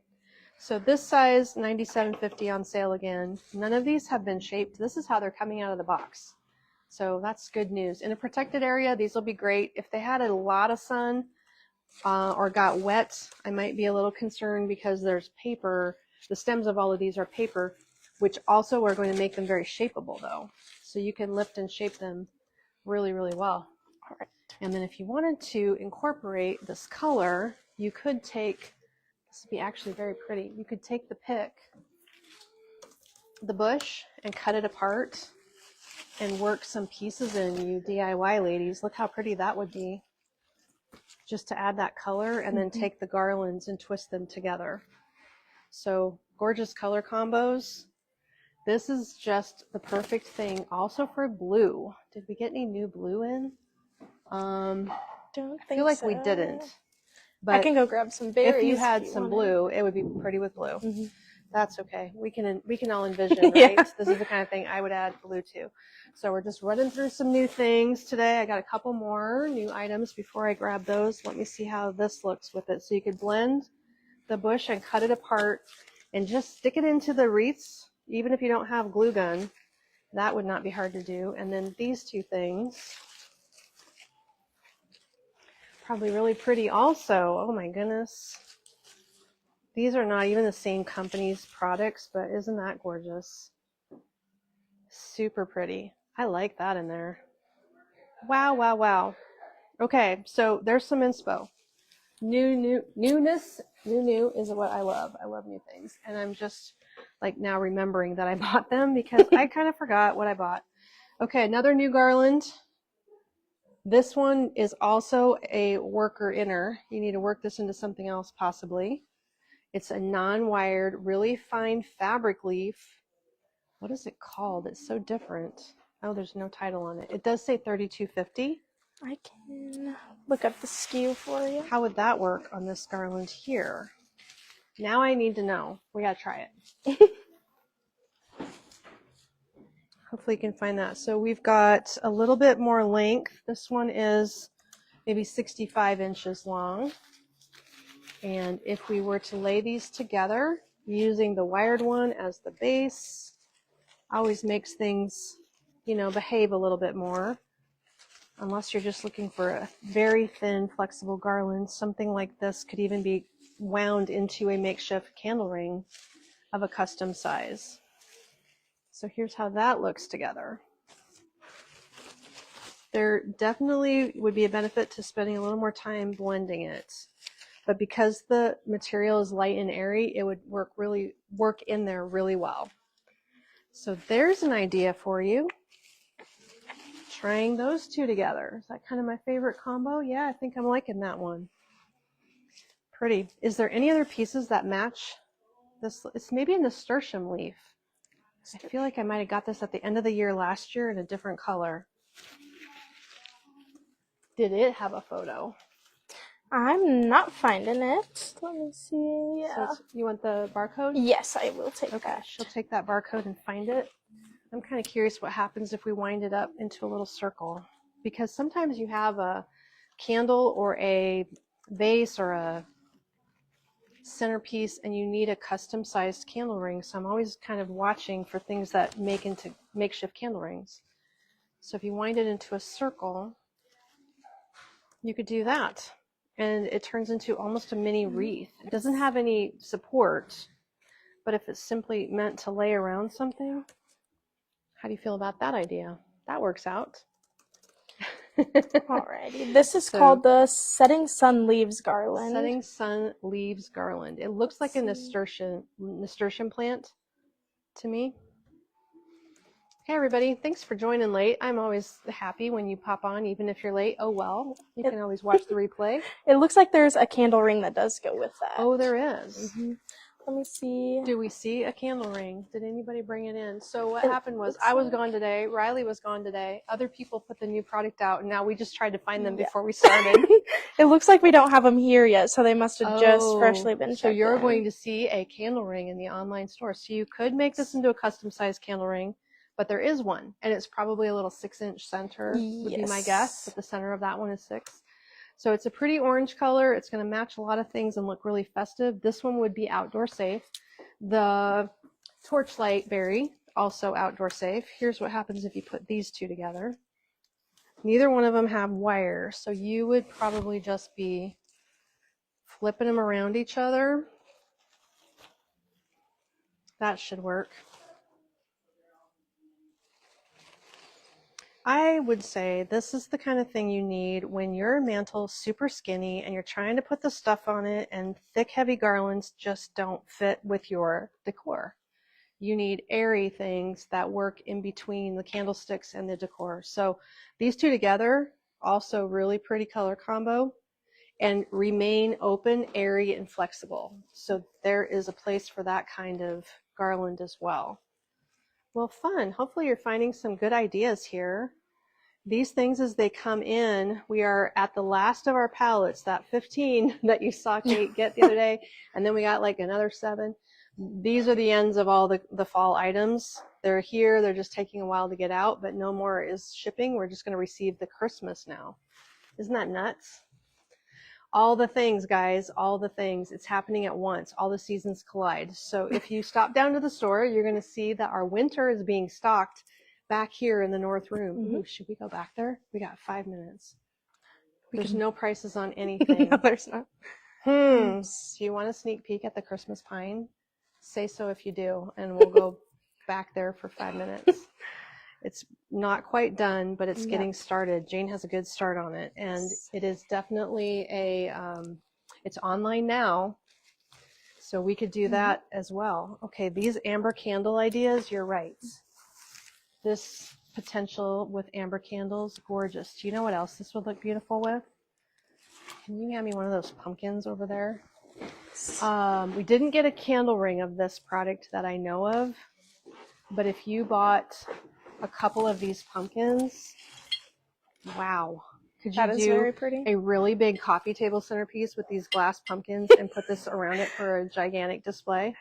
So this size, $97.50 on sale again. None of these have been shaped. This is how they're coming out of the box. So that's good news. In a protected area, these will be great. If they had a lot of sun or got wet, I might be a little concerned because there's paper. The stems of all of these are paper, which also are going to make them very shapeable though. So you can lift and shape them really, really well. All right. And then if you wanted to incorporate this color, you could take, this would be actually very pretty. You could take the pick, the bush, and cut it apart and work some pieces in, you DIY ladies. Look how pretty that would be. Just to add that color, and then take the garlands and twist them together. So gorgeous color combos. This is just the perfect thing. Also for blue. Did we get any new blue in? Don't I feel like we didn't. But I can go grab some berries. if you had some blue, it would be pretty with blue. That's okay. We can all envision, right? Yeah. This is the kind of thing I would add blue to. So we're just running through some new things today. I got a couple more new items before I grab those. Let me see how this looks with it. So you could blend the bush and cut it apart and just stick it into the wreaths, even if you don't have glue gun. That would not be hard to do. And then these two things, probably really pretty also. Oh my goodness. These are not even the same company's products, but isn't that gorgeous? Super pretty. I like that in there. Wow, wow, wow. Okay, so there's some inspo. Newness. New is what I love. I love new things. And I'm just like now remembering that I bought them because I kind of forgot what I bought. Okay, another new garland. This one is also a worker inner. You need to work this into something else possibly. It's a non-wired, really fine fabric leaf. What is it called? It's so different. Oh, there's no title on it. It does say 3250. I can look up the SKU for you. How would that work on this garland here? Now I need to know. We gotta try it. Hopefully you can find that. So we've got a little bit more length. This one is maybe 65 inches long. And if we were to lay these together using the wired one as the base, always makes things, you know, behave a little bit more. Unless you're just looking for a very thin, flexible garland, something like this could even be wound into a makeshift candle ring of a custom size. So here's how that looks together. There definitely would be a benefit to spending a little more time blending it. But because the material is light and airy, it would work in there really well. So there's an idea for you. Trying those two together. Is that kind of my favorite combo? Yeah, I think I'm liking that one. Pretty. Is there any other pieces that match this? It's maybe a nasturtium leaf. I feel like I might have got this at the end of the year last year in a different color. Did it have a photo? I'm not finding it. Let me see. Yeah. So you want the barcode? Yes, I will take that. She'll take that barcode and find it. I'm kind of curious what happens if we wind it up into a little circle. Because sometimes you have a candle or a vase or a centerpiece and you need a custom sized candle ring. So I'm always kind of watching for things that make into makeshift candle rings. So if you wind it into a circle, you could do that. And it turns into almost a mini wreath. It doesn't have any support, but if it's simply meant to lay around something, how do you feel about that idea? That works out. Alrighty. This is called the Setting Sun Leaves Garland. Setting Sun Leaves Garland. It looks like a nasturtium plant to me. Hey everybody, thanks for joining late. I'm always happy when you pop on, even if you're late. Oh well, you can always watch the replay. It looks like there's a candle ring that does go with that. Oh, there is. Mm-hmm. Let me see. Do we see a candle ring? Did anybody bring it in? So what happened was I was gone today. Rylee was gone today. Other people put the new product out, and now we just tried to find them before we started. It looks like we don't have them here yet, so they must have just freshly been checked. So you're in. going to see a candle ring in the online store. So you could make this into a custom sized candle ring, but there is one, and it's probably a little 6-inch center would be my guess, but the center of that one is 6. So it's a pretty orange color. It's going to match a lot of things and look really festive. This one would be outdoor safe. The torchlight berry, also outdoor safe. Here's what happens if you put these two together. Neither one of them have wire, so you would probably just be flipping them around each other. That should work. I would say this is the kind of thing you need when your mantle's super skinny and you're trying to put the stuff on it and thick, heavy garlands just don't fit with your decor. You need airy things that work in between the candlesticks and the decor. So these two together, also really pretty color combo, and remain open, airy, and flexible. So there is a place for that kind of garland as well. Well, fun. Hopefully you're finding some good ideas here. These things as they come in, we are at the last of our palettes, that 15 that you saw Kate get the other day, and then we got like another 7. these are the ends of all the fall items. They're here. They're just taking a while to get out, but no more is shipping. We're just going to receive the Christmas now. Isn't that nuts? All the things, guys, all the things. It's happening at once. All the seasons collide. So if you stop down to the store, you're going to see that our winter is being stocked back here in the north room. Mm-hmm. Ooh, should we go back there? We got 5 minutes. There's no prices on anything. No, there's not. Do you want a sneak peek at the Christmas pine? Say so if you do, and we'll go back there for 5 minutes. It's not quite done, but it's getting started. Jane has a good start on it, and it is definitely it's online now, so we could do that as well. Okay, these amber candle ideas, you're right. This potential with amber candles, gorgeous. Do you know what else this would look beautiful with? Can you hand me one of those pumpkins over there? We didn't get a candle ring of this product that I know of, but if you bought a couple of these pumpkins, wow. Could you do very pretty. a really big coffee table centerpiece with these glass pumpkins and put this around it for a gigantic display?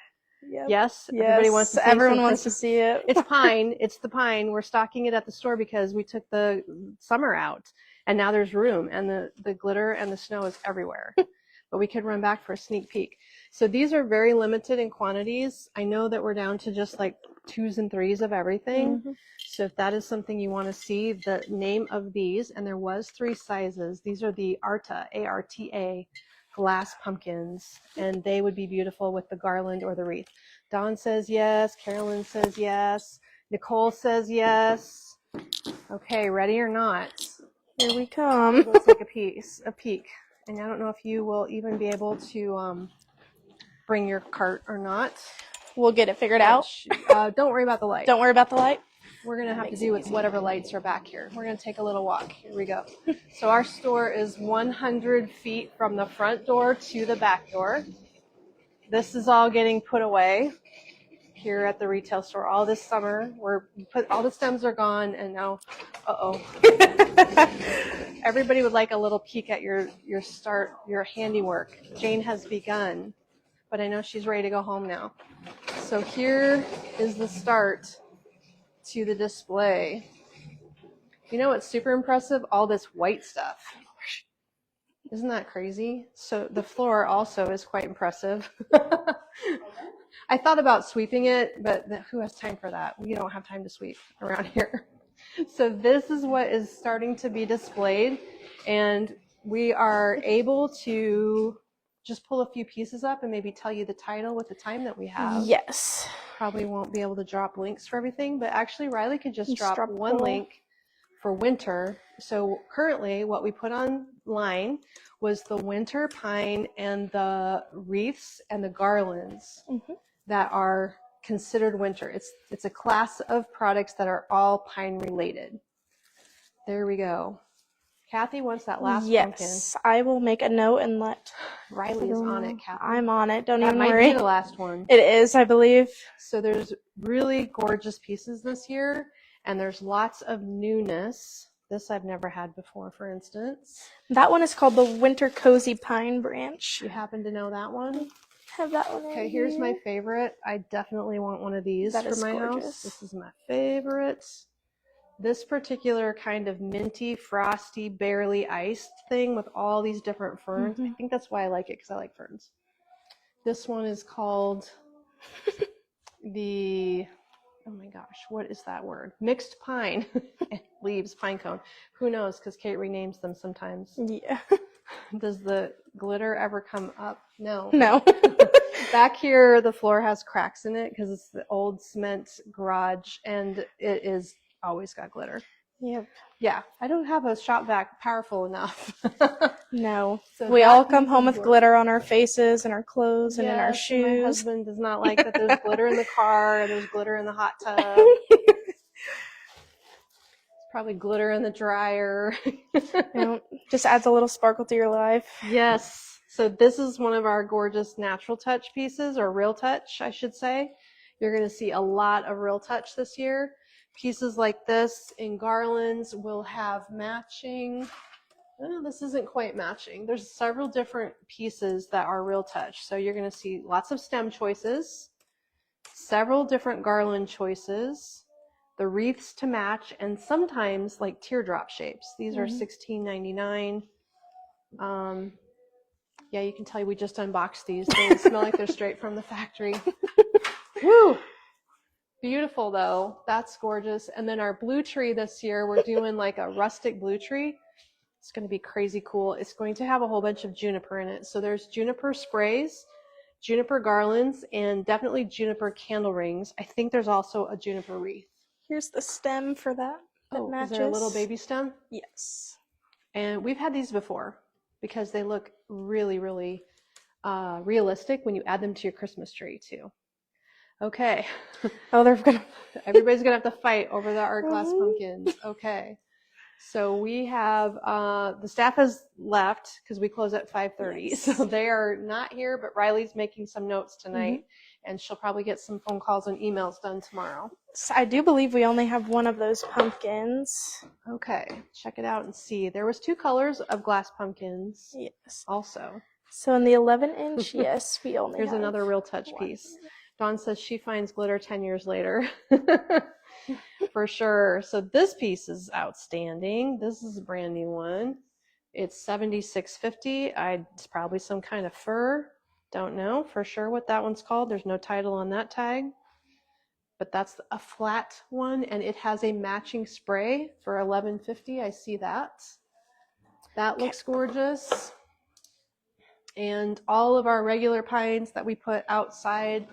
Yep. Yes? Everyone wants to see it. It's pine. It's the pine. We're stocking it at the store because we took the summer out, and now there's room, and the glitter and the snow is everywhere. But we could run back for a sneak peek. So these are very limited in quantities. I know that we're down to just like 2s and 3s of everything. So if that is something you want to see, the name of these, and there was 3 sizes. These are the Arta, A-R-T-A, glass pumpkins, and they would be beautiful with the garland or the wreath. Dawn says yes. Carolyn says yes. Nicole says yes. Okay, ready or not? Here we come. Let's take a peek. And I don't know if you will even be able to bring your cart or not. We'll get it figured out. Don't worry about the light. Don't worry about the light. We're going to have to do with whatever lights are back here. We're going to take a little walk. Here we go. So our store is 100 feet from the front door to the back door. This is all getting put away here at the retail store all this summer. All the stems are gone, and now, everybody would like a little peek at your handiwork. Jane has begun, but I know she's ready to go home now. So here is the start to the display. You know what's super impressive? All this white stuff. Isn't that crazy? So the floor also is quite impressive. I thought about sweeping it, but who has time for that? We don't have time to sweep around here. So this is what is starting to be displayed, and we are able to just pull a few pieces up and maybe tell you the title with the time that we have. Yes. Probably won't be able to drop links for everything, but actually Rylee could just drop one link for winter. So currently what we put online was the winter pine and the wreaths and the garlands that are considered winter. It's a class of products that are all pine related. There we go. Kathy wants that last pumpkin. Yes, I will make a note and let Rylee is on it, Kathy. I'm on it. Don't that even might worry. be the last one. It is, I believe. So there's really gorgeous pieces this year, and there's lots of newness. This I've never had before, for instance. That one is called the Winter Cozy Pine Branch. You happen to know that one? Have that one. Okay, here's my favorite. I definitely want one of these for my house. This is my favorite. This particular kind of minty, frosty, barely iced thing with all these different ferns. I think that's why I like it, because I like ferns. This one is called oh my gosh, what is that word? Mixed pine. Leaves, pine cone. Who knows, because Kate renames them sometimes. Yeah. Does the glitter ever come up? No. No. Back here, the floor has cracks in it because it's the old cement garage, and it is always got glitter. Yep. Yeah, I don't have a shop vac powerful enough. No. So we all come home with glitter on our faces and our clothes and in our shoes. My husband does not like that there's glitter in the car and there's glitter in the hot tub. Probably glitter in the dryer. Just adds a little sparkle to your life. Yes. So this is one of our gorgeous natural touch pieces, or real touch, I should say. You're going to see a lot of real touch this year. Pieces like this in garlands will have matching. Oh, this isn't quite matching. There's several different pieces that are real touch. So you're going to see lots of stem choices. several different garland choices, the wreaths to match, and sometimes like teardrop shapes. These are $16.99. Yeah, you can tell we just unboxed these. They smell like they're straight from the factory. Woo! Beautiful though. That's gorgeous. And then our blue tree this year, we're doing like a rustic blue tree. It's going to be crazy cool. It's going to have a whole bunch of juniper in it. So there's juniper sprays, juniper garlands, and definitely juniper candle rings. I think there's also a juniper wreath. Here's the stem for that. Oh, matches. Is there a little baby stem? Yes. And we've had these before because they look really, really realistic when you add them to your Christmas tree too. Okay. Oh, Everybody's gonna have to fight over the art glass pumpkins. Okay. So we have the staff has left because we close at 5:30. Yes. So they are not here, but Riley's making some notes tonight, and she'll probably get some phone calls and emails done tomorrow. So I do believe we only have one of those pumpkins. Okay, check it out and see. There was 2 colors of glass pumpkins. Yes. Also. So in the 11-inch, yes, we only Here's have another real touch one. piece. Dawn says she finds glitter 10 years later. For sure. So this piece is outstanding. This is a brand new one. It's $76.50. It's probably some kind of fur. Don't know for sure what that one's called. There's no title on that tag. But that's a flat one, and it has a matching spray for $11.50. I see that. That looks gorgeous. And all of our regular pines that we put outside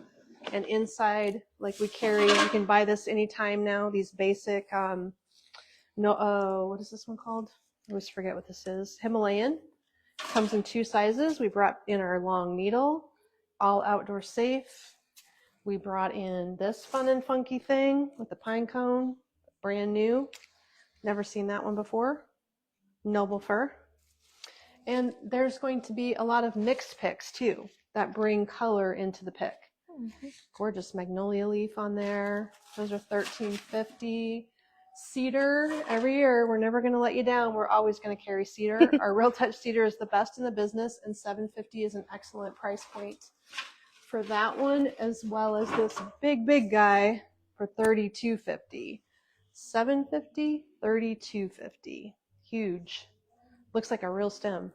and inside, like we carry, you can buy this anytime now. These basic, what is this one called? I always forget what this is. Himalayan. Comes in 2 sizes. We brought in our long needle, all outdoor safe. We brought in this fun and funky thing with the pine cone, brand new. Never seen that one before. Noble fir. And there's going to be a lot of mixed picks too that bring color into the pick. Gorgeous magnolia leaf on there. Those are $13.50. Cedar, every year, we're never going to let you down. We're always going to carry cedar. Our Real Touch cedar is the best in the business, and $7.50 is an excellent price point for that one, as well as this big guy for $32.50. $7.50, $32.50. Huge. Looks like a real stem.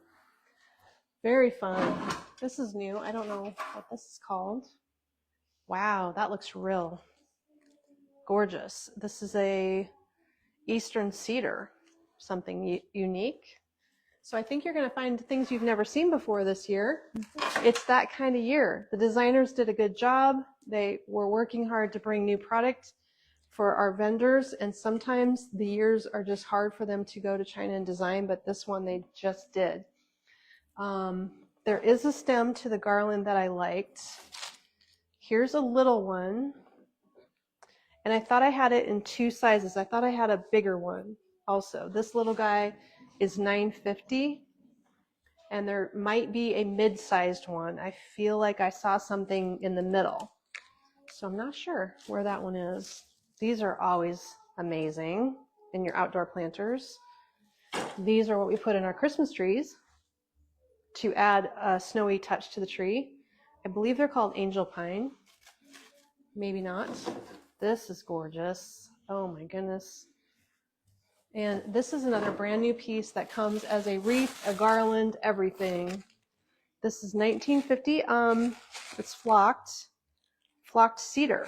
Very fun. This is new. I don't know what this is called. Wow, that looks real gorgeous. This is a Eastern cedar, something unique. So I think you're going to find things you've never seen before this year. It's that kind of year. The designers did a good job. They were working hard to bring new product for our vendors, and sometimes the years are just hard for them to go to China and design, but this one they just did. There is a stem to the garland that I liked. Here's a little one, and I thought I had it in 2 sizes. I thought I had a bigger one also. This little guy is $9.50, and there might be a mid-sized one. I feel like I saw something in the middle, so I'm not sure where that one is. These are always amazing in your outdoor planters. These are what we put in our Christmas trees to add a snowy touch to the tree. I believe they're called angel pine. Maybe not. This is gorgeous. Oh my goodness. And this is another brand new piece that comes as a wreath, a garland, everything. This is $19.50. It's flocked cedar.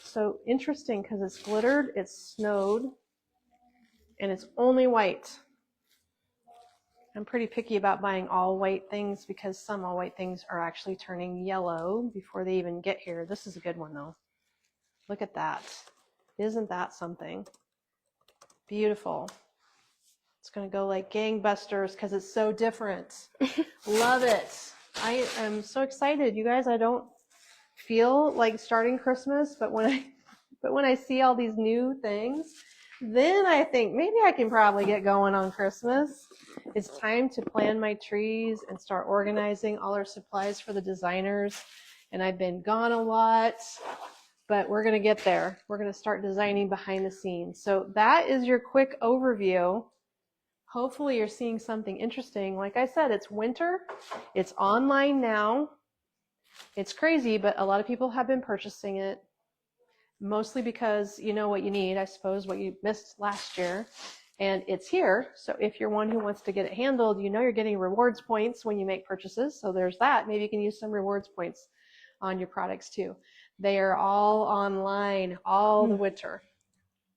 So interesting because it's glittered, it's snowed, and it's only white. I'm pretty picky about buying all white things because some all white things are actually turning yellow before they even get here. This is a good one though. Look at that. Isn't that something? Beautiful. It's going to go like gangbusters because it's so different. Love it. I am so excited. You guys, I don't feel like starting Christmas, but when I see all these new things, then I think maybe I can probably get going on Christmas. It's time to plan my trees and start organizing all our supplies for the designers. And I've been gone a lot, but we're going to get there. We're going to start designing behind the scenes. So that is your quick overview. Hopefully you're seeing something interesting. Like I said, it's winter. It's online now. It's crazy, but a lot of people have been purchasing it, mostly because you know what you need, I suppose, what you missed last year. And it's here. So if you're one who wants to get it handled, you know you're getting rewards points when you make purchases. So there's that. Maybe you can use some rewards points on your products too. They are all online all the winter.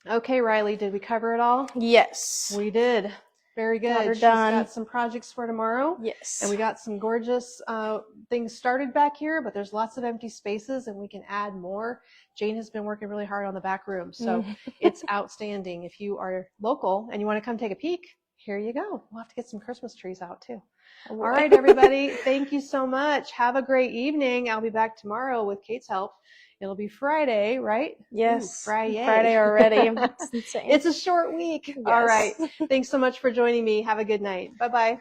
Okay, Rylee, did we cover it all? Yes. We did. Very good. Got her She's done. got some projects for tomorrow. Yes. And we got some gorgeous things started back here, but there's lots of empty spaces and we can add more. Jane has been working really hard on the back room. So it's outstanding. If you are local and you want to come take a peek, here you go. We'll have to get some Christmas trees out too. All right, everybody. Thank you so much. Have a great evening. I'll be back tomorrow with Kate's help. It'll be Friday, right? Yes. Ooh, Friday. Friday already. It's insane. It's a short week. Yes. All right. Thanks so much for joining me. Have a good night. Bye-bye.